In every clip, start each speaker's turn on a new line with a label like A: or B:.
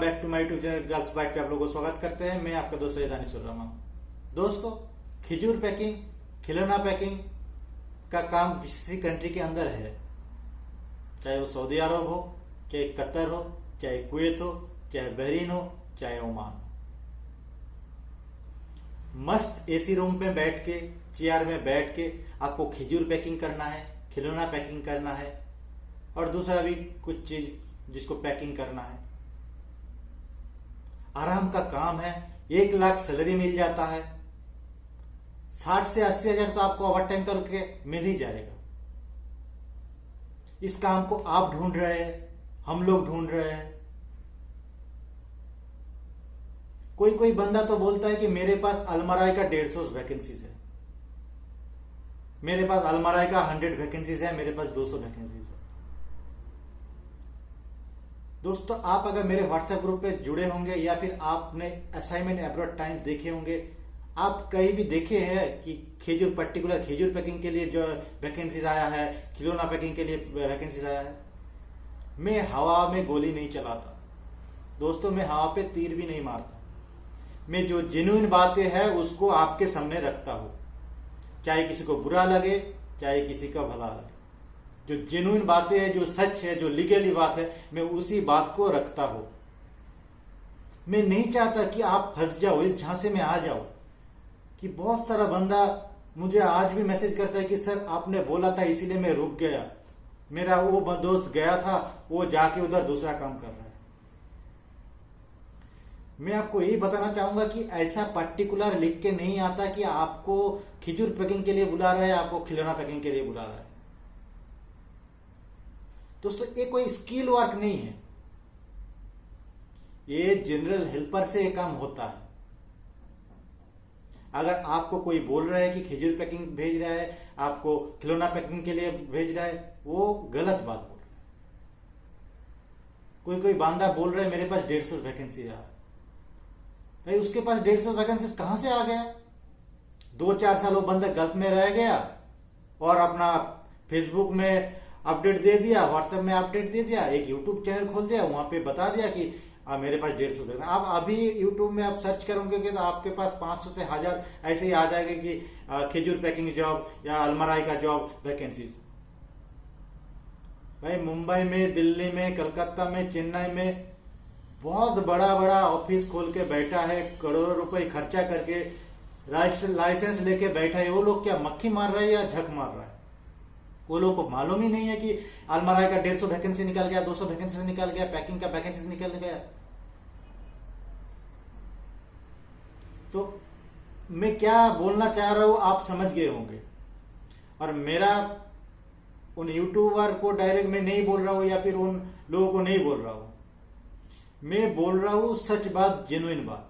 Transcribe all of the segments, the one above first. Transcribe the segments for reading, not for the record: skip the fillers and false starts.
A: Welcome back to my YouTube channel girls bite पे आप लोगों को स्वागत करते हैं। मैं आपका दोस्त दानिशुर रहमान। दोस्तों, खिजूर पैकिंग, खिलौना पैकिंग का काम किसी कंट्री के अंदर है, चाहे वो सऊदी अरब हो, चाहे कतर हो, चाहे कुवैत हो, चाहे बहरीन हो, चाहे ओमान। मस्त एसी रूम में बैठ के, चेयर में बैठ के आपको खिजूर पैकिंग करना है, खिलौना पैकिंग करना है और दूसरा भी कुछ चीज जिसको पैकिंग करना है। आराम का काम है। 1 लाख सैलरी मिल जाता है। 60 से 80 हजार तो आपको ओवर टाइम करके मिल ही जाएगा। इस काम को आप ढूंढ रहे हैं, हम लोग ढूंढ रहे हैं। कोई कोई बंदा तो बोलता है कि मेरे पास अलमाराई का 150 वैकेंसीज है, मेरे पास अलमाराई का 100 वैकेंसीज है, मेरे पास 200 वैकेंसीज है। दोस्तों, आप अगर मेरे व्हाट्सएप ग्रुप पे जुड़े होंगे या फिर आपने असाइनमेंट अब्रॉड टाइम देखे होंगे, आप कहीं भी देखे हैं कि खिजूर पर्टिकुलर खिजूर पैकिंग के लिए जो वैकेंसीज आया है, खिलौना पैकिंग के लिए वैकेंसीज आया है। मैं हवा में गोली नहीं चलाता दोस्तों, मैं हवा पे तीर भी नहीं मारता। मैं जो जेन्युइन बातें हैं उसको आपके सामने रखता हूं, चाहे किसी को बुरा लगे, चाहे किसी का भला लगे। जो जेन्युइन बातें हैं, जो सच है, जो लीगली बात है, मैं उसी बात को रखता हूं। मैं नहीं चाहता कि आप फंस जाओ, इस झांसे में आ जाओ कि बहुत सारा बंदा मुझे आज भी मैसेज करता है कि सर आपने बोला था इसीलिए मैं रुक गया, मेरा वो दोस्त गया था, वो जाके उधर दूसरा काम कर रहा है। मैं आपको यही बताना चाहूंगा कि ऐसा पर्टिकुलर लिख के नहीं आता कि आपको खिजूर पैकिंग के लिए बुला रहा है, आपको खिलौना पैकिंग के लिए बुला रहा है। दोस्तों, ये कोई स्किल वर्क नहीं है, ये जनरल हेल्पर से ये काम होता है। अगर आपको कोई बोल रहा है कि खिजूर पैकिंग भेज रहा है, आपको खिलौना पैकिंग के लिए भेज रहा है, वो गलत बात बोल रहा है। कोई कोई बांदा बोल रहा है मेरे पास 150 वैकेंसी है। भाई, उसके पास 150 वैकेंसी कहां से आ गया? 2-4 साल वो बंदा गल्फ में रह गया और अपना फेसबुक में अपडेट दे दिया, व्हाट्सएप में अपडेट दे दिया, एक यूट्यूब चैनल खोल दिया, वहां पे बता दिया कि मेरे पास 150 वैकेंसी। आप अभी यूट्यूब में आप सर्च करोगे कि तो आपके पास 500 से 1000 ऐसे ही आ जाएगा कि खिजूर पैकिंग जॉब या अलमाराई का जॉब वैकेंसीज। भाई, मुंबई में, दिल्ली में, कलकत्ता में, चेन्नई में बहुत बड़ा बड़ा ऑफिस खोल के बैठा है, करोड़ों रुपए खर्चा करके लाइसेंस लेके बैठा है। वो लोग क्या मक्खी मार रहा है या झक मार रहा है? वो लोग को मालूम ही नहीं है कि अलमाराई का 150 वैकेंसी निकल गया, 200 वैकेंसी निकल गया, पैकिंग का वैकेंसी निकल गया। तो मैं क्या बोलना चाह रहा हूं आप समझ गए होंगे। और मेरा उन यूट्यूबर को डायरेक्ट मैं नहीं बोल रहा हूं या फिर उन लोगों को नहीं बोल रहा हूं, मैं बोल रहा हूं सच बात, जेन्युइन बात।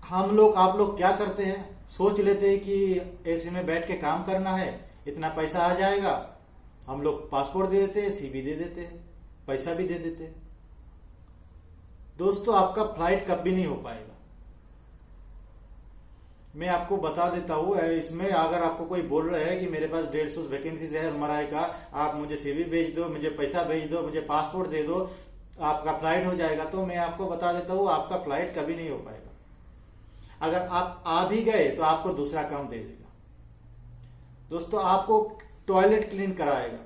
A: हम लोग, आप लोग क्या करते हैं, सोच लेते हैं कि ऐसे में बैठ के काम करना है, इतना पैसा आ जाएगा, हम लोग पासपोर्ट दे देते हैं, सीवी दे देते हैं, पैसा भी दे देते हैं। दोस्तों, आपका फ्लाइट कभी नहीं हो पाएगा। मैं आपको बता देता हूं, इसमें अगर आपको कोई बोल रहा है कि मेरे पास 150 वैकेंसीज है अलमाराई का, आप मुझे सीवी भेज दो, मुझे पैसा भेज दो, मुझे पासपोर्ट दे दो, आपका फ्लाइट हो जाएगा, तो मैं आपको बता देता हूं आपका फ्लाइट कभी नहीं हो पाएगा। अगर आप आ भी गए तो आपको दूसरा काम दे देगा। दोस्तों, आपको टॉयलेट क्लीन कराएगा,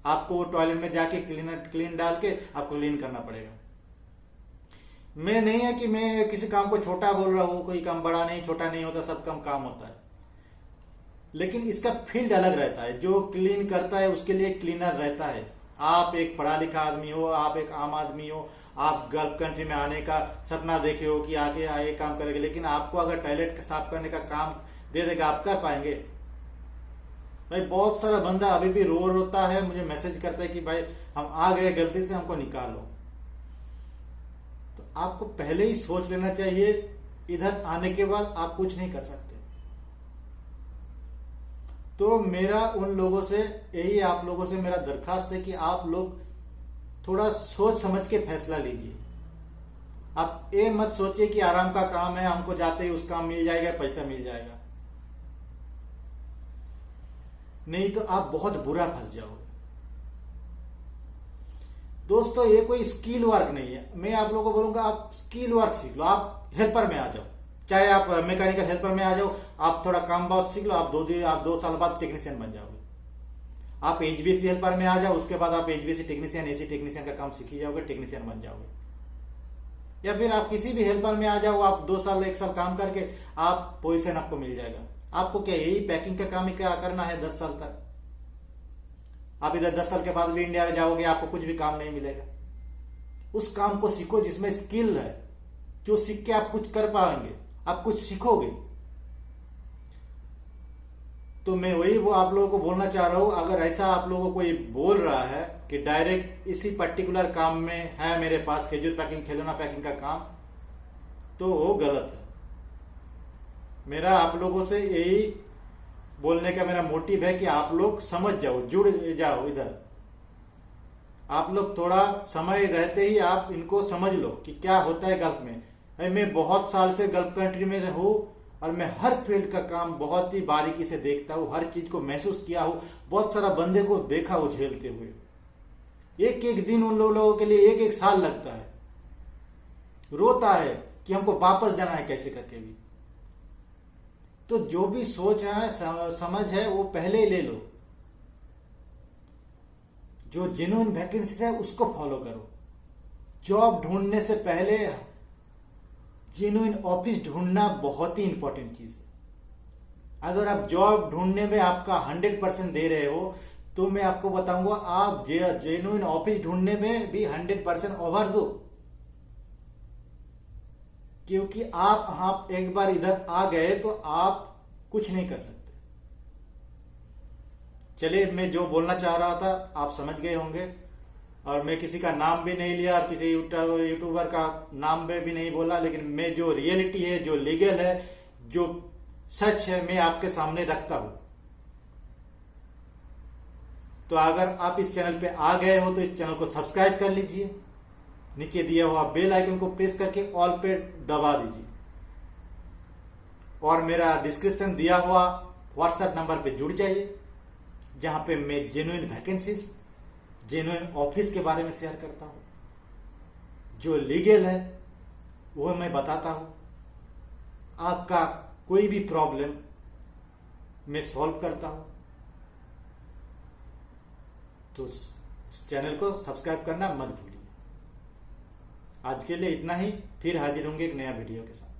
A: आपको टॉयलेट में जाके क्लीन डाल के आपको क्लीन करना पड़ेगा। मैं नहीं है कि मैं किसी काम को छोटा बोल रहा हूं, कोई काम बड़ा नहीं छोटा नहीं होता, सब काम होता है। लेकिन इसका फील्ड अलग रहता है। जो क्लीन करता है उसके लिए क्लीनर रहता है। आप एक पढ़ा लिखा आदमी हो, आप एक आम आदमी हो, आप गल्फ कंट्री में आने का सपना देखे हो कि आके आए काम करेंगे, लेकिन आपको अगर टॉयलेट साफ करने का काम दे देगा, आप कर पाएंगे? भाई, बहुत सारा बंदा अभी भी रोता है, मुझे मैसेज करता है कि भाई हम आ गए, गलती से हमको निकालो। तो आपको पहले ही सोच लेना चाहिए, इधर आने के बाद आप कुछ नहीं कर सकते। तो मेरा उन लोगों से यही, आप लोगों से मेरा दरखास्त है कि आप लोग थोड़ा सोच समझ के फैसला लीजिए। आप ये मत सोचिए कि आराम का काम है, हमको जाते ही उस काम मिल जाएगा, पैसा मिल जाएगा। नहीं तो आप बहुत बुरा फंस जाओगे। दोस्तों ये कोई स्किल वर्क नहीं है। मैं आप लोगों को बोलूंगा आप स्किल वर्क सीख लो, आप हेल्पर में आ जाओ, चाहे आप मैकेनिकल हेल्पर में आ जाओ, आप थोड़ा काम बहुत सीख लो, आप 2 साल बाद टेक्नीशियन बन जाओगे। आप एचबीसी हेल्पर में आ जाओ, उसके बाद आप एचबीसी टेक्नीशियन, एसी टेक्नीशियन का काम सीख ही जाओगे, टेक्नीशियन बन जाओगे। या फिर आप किसी भी हेल्पर में आ जाओ, आप 2 साल 1 साल काम करके आप पोजीशन आपको मिल जाएगा। आपको क्या यही पैकिंग का काम ही क्या करना है 10 साल तक? आप इधर 10 साल के बाद भी इंडिया में जाओगे, आपको कुछ भी काम नहीं मिलेगा। उस काम को सीखो जिसमें स्किल है, जो सीख के आप कुछ कर पाएंगे, आप कुछ सीखोगे। तो मैं वही वो आप लोगों को बोलना चाह रहा हूं, अगर ऐसा आप लोगों को कोई बोल रहा है कि डायरेक्ट इसी पर्टिकुलर काम में है मेरे पास खजूर पैकिंग, खिलौना पैकिंग का काम, तो वो गलत है। मेरा आप लोगों से यही बोलने का मेरा मोटिव है कि आप लोग समझ जाओ, जुड़ जाओ इधर। आप लोग थोड़ा समय रहते ही आप इनको समझ लो कि क्या होता है गल्फ में। मैं बहुत साल से गल्फ कंट्री में हूं और मैं हर फील्ड का काम बहुत ही बारीकी से देखता हूं, हर चीज को महसूस किया हूं, बहुत सारा बंदे को देखा हूं झेलते हुए। एक एक दिन उन लोगों के लिए 1-1 साल लगता है, रोता है कि हमको वापस जाना है कैसे करके भी। तो जो भी सोच है, समझ है, वो पहले ही ले लो। जो जेन्युइन वैकेंसी है उसको फॉलो करो। जॉब ढूंढने से पहले जेन्युइन ऑफिस ढूंढना बहुत ही इंपॉर्टेंट चीज है। अगर आप जॉब ढूंढने में आपका 100% दे रहे हो, तो मैं आपको बताऊंगा आप जेन्युइन ऑफिस ढूंढने में भी 100% ओवर दो, क्योंकि आप एक बार इधर आ गए तो आप कुछ नहीं कर सकते। चलिए, मैं जो बोलना चाह रहा था आप समझ गए होंगे, और मैं किसी का नाम भी नहीं लिया और किसी यूट्यूबर का नाम भी नहीं बोला, लेकिन मैं जो रियलिटी है, जो लीगल है, जो सच है, मैं आपके सामने रखता हूं। तो अगर आप इस चैनल पे आ गए हो तो इस चैनल को सब्सक्राइब कर लीजिए, नीचे दिया हुआ बेल आइकन को प्रेस करके ऑल पे दबा दीजिए, और मेरा डिस्क्रिप्शन दिया हुआ व्हाट्सएप नंबर पे जुड़ जाइए, जहां पे मैं जेन्युइन वैकेंसीज, जेन्युइन ऑफिस के बारे में शेयर करता हूं। जो लीगल है वो मैं बताता हूं। आपका कोई भी प्रॉब्लम मैं सॉल्व करता हूं। तो इस चैनल को सब्सक्राइब करना मत भूलिए। आज के लिए इतना ही, फिर हाजिर होंगे एक नया वीडियो के साथ।